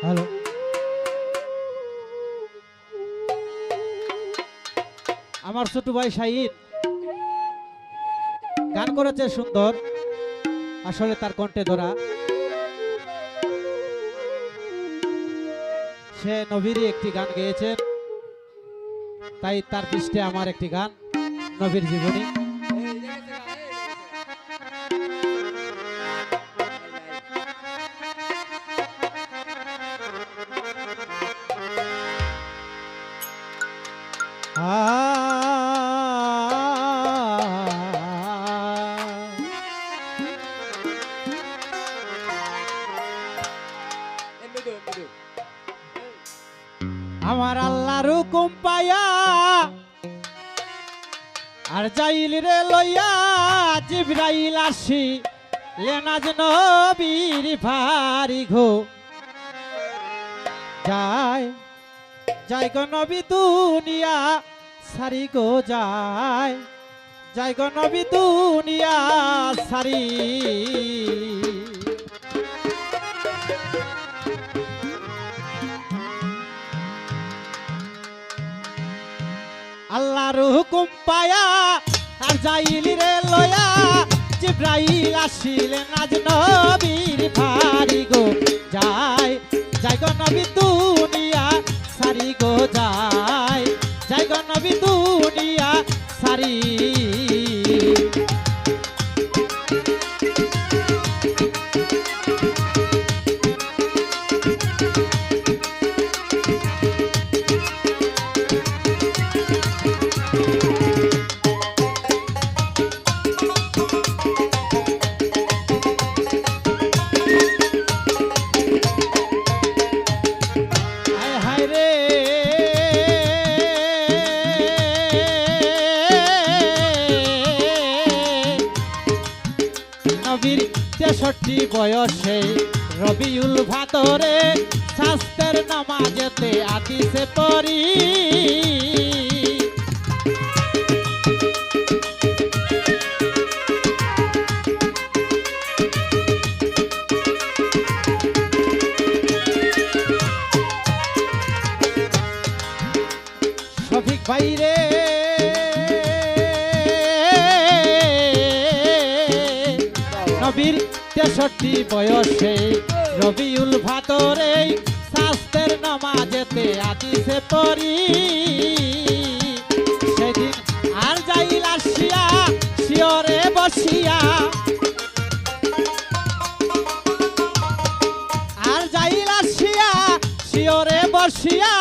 Hello, আমার ছোট ভাই শাহিন গান করেছে সুন্দর, আসলে তার কণ্ঠে ধরা। সে নবীরই একটি গান গেয়েছেন, তাই তার পৃষ্ঠে আমার একটি গান, নবীর জীবনী। আমার আল্লাহর হুকুম পায়া আর যাইল রে লইয়া জিবরাইল আসি লেনাজ নবীর ভারি ঘো যায় যাই গো নবী দুনিয়া সারি গো যায় যাই গো নবী দুনিয়া সারি। আল্লাহর হুকুম পায়া আর যাইল রে লয়া জিবরাইল আসিলেন আজ নবীর ভারি গো যায় যাই গো নবী দুনিয়া সারি গো যায় যাই গো নবী দুনিয়া সারি। নবীর ৬৩ বয়সে রবিউল ভাদরে শাস্ত্রের নামাজেতে আদিসে পড়ি শফিক ভাইরে নবীর ৬৩ বয়সে রবিউল ভাদরে শাস্ত্রের নামাজেতে আদিসে পড়ি সেদিন আর যাইল আসিয়া শিয়রে বসিয়া আর যাইল আসিয়া শিয়রে বসিয়া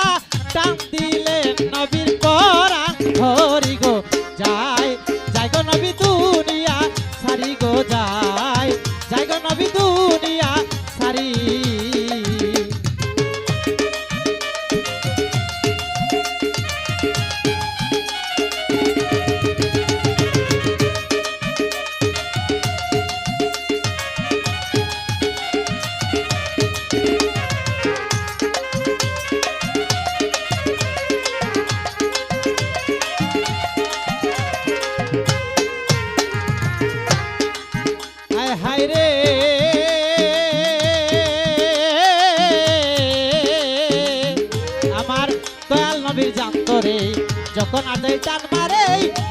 টান দিলেন নবীর পরাণ ধরি গো যায় যাই গো নবী দুনিয়া সারি গো যায় যাই গো নবী দুনিয়া সারি। হায় রে আমার দয়াল নবীর জান্তরে যখন আদায় টান মারে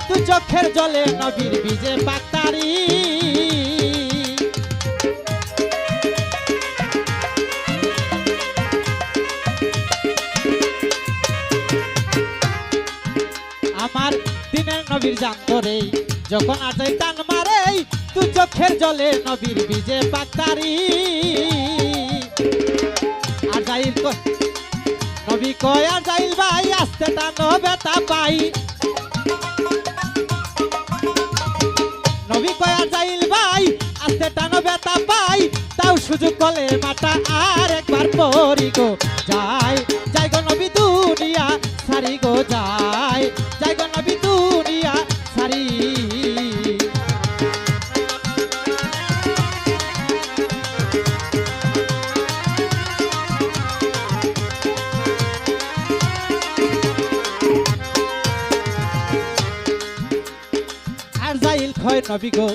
তুই চোখের জলে নবীর বীজে পাক্তারি আমার দিনের নবীর জান্তরে যখন আদায় টান মারে তুই চোখের জলে নবীর বীজে পাক্তারি আর যাইল নবী কয় আর যাইল ভাই আস্তে টানো বেতা পাই নবী কয় আর যাইল ভাই আস্তে টানো বেতা পাই তাও সুযোগ কলে মাটা আর একবার পড়ি গো যায় যাই গো নবী দুনিয়া সারি গো যায় যাই গো নবী দুনিয়া সারি। হয় নবী গো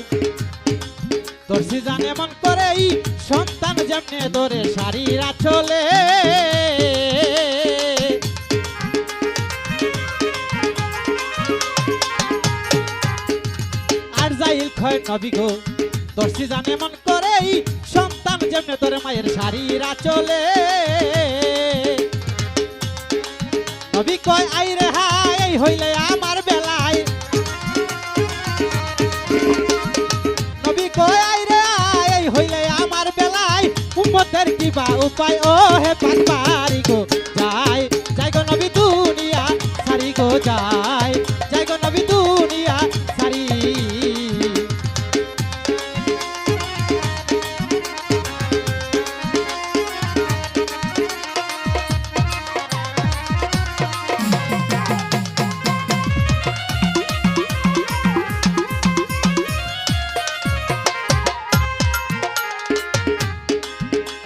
তোর সিজান এমন করেই সন্তান যেমনে ধরে শাড়িরা চলে নবী গো দর্শি জানে মন করেই সন্তান যেমনে তোর মায়ের শাড়িরা চলে নবী কয় আই রে হাই এই হইলে আমার বেলায় নবী কয় আই রে হাই এই হইলে আমার বেলায় উম্মতের কিবা উপায় ও হে পাকবারি গো যাই যাই গো নবী দুনিয়া সারি গো যাই যাই গো নবী দুনিয়া সারি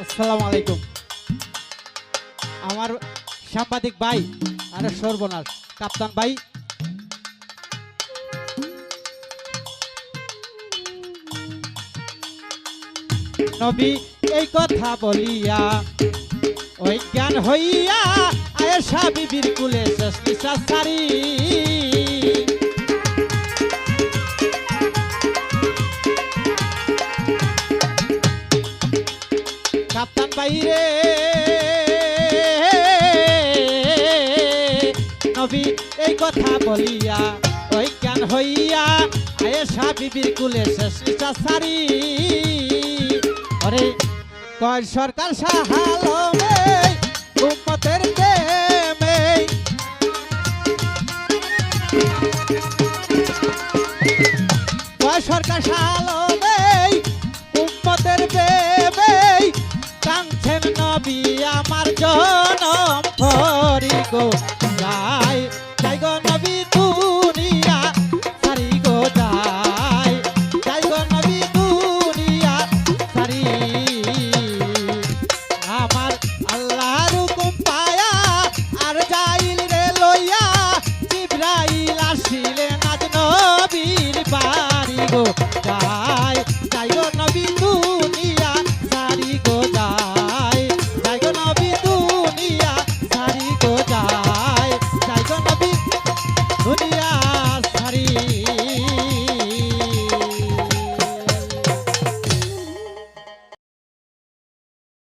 আসসালামু আলাইকুম আমার সাংবাদিক ভাই আরে সর্বনাশ কাপ্তান ভাই নবী এই কথা বলিয়া ওই জ্ঞান হইয়া আয়েশা বিবির কুলে শেষ নিঃশ্বাস ছাড়ি কাপ্তান বাইরে নবী এই কথা বলিয়া ওই জ্ঞান হইয়া আয়েশা বিবির কুলে শেষ নিঃশ্বাস ছাড়ি ওরে কয় সরকার সাহালমে উম্মতের প্রেমে কয় সরকার সাহালমে